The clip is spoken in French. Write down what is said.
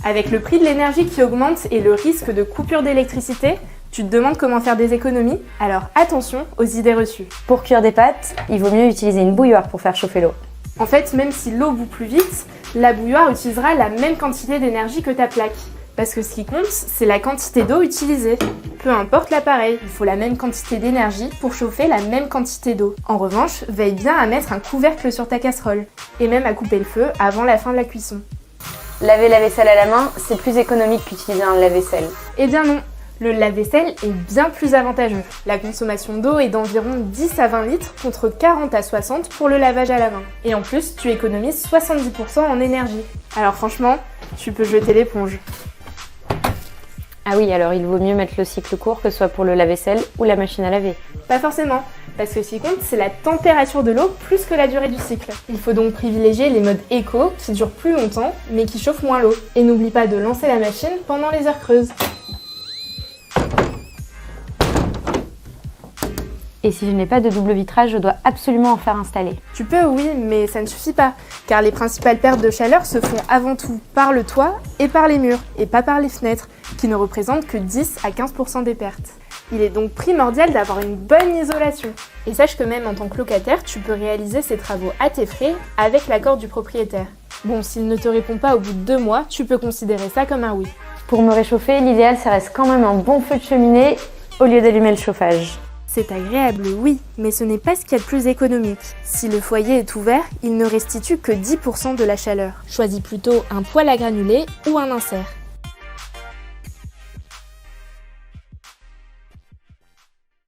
Avec le prix de l'énergie qui augmente et le risque de coupure d'électricité, tu te demandes comment faire des économies? Alors attention aux idées reçues. Pour cuire des pâtes, il vaut mieux utiliser une bouilloire pour faire chauffer l'eau. En fait, même si l'eau bout plus vite, la bouilloire utilisera la même quantité d'énergie que ta plaque. Parce que ce qui compte, c'est la quantité d'eau utilisée. Peu importe l'appareil, il faut la même quantité d'énergie pour chauffer la même quantité d'eau. En revanche, veille bien à mettre un couvercle sur ta casserole, et même à couper le feu avant la fin de la cuisson. Laver la vaisselle à la main, c'est plus économique qu'utiliser un lave-vaisselle. Eh bien non, le lave-vaisselle est bien plus avantageux. La consommation d'eau est d'environ 10 à 20 litres contre 40 à 60 pour le lavage à la main. Et en plus, tu économises 70% en énergie. Alors franchement, tu peux jeter l'éponge. Ah oui, alors il vaut mieux mettre le cycle court que ce soit pour le lave-vaisselle ou la machine à laver. Pas forcément, parce que ce qui compte, c'est la température de l'eau plus que la durée du cycle. Il faut donc privilégier les modes éco qui durent plus longtemps, mais qui chauffent moins l'eau. Et n'oublie pas de lancer la machine pendant les heures creuses. Et si je n'ai pas de double vitrage, je dois absolument en faire installer. Tu peux, oui, mais ça ne suffit pas, car les principales pertes de chaleur se font avant tout par le toit et par les murs, et pas par les fenêtres, qui ne représentent que 10 à 15% des pertes. Il est donc primordial d'avoir une bonne isolation. Et sache que même en tant que locataire, tu peux réaliser ces travaux à tes frais avec l'accord du propriétaire. Bon, s'il ne te répond pas au bout de 2 mois, tu peux considérer ça comme un oui. Pour me réchauffer, l'idéal, ça reste quand même un bon feu de cheminée au lieu d'allumer le chauffage. C'est agréable, oui, mais ce n'est pas ce qu'il y a de plus économique. Si le foyer est ouvert, il ne restitue que 10% de la chaleur. Choisis plutôt un poêle à granulés ou un insert.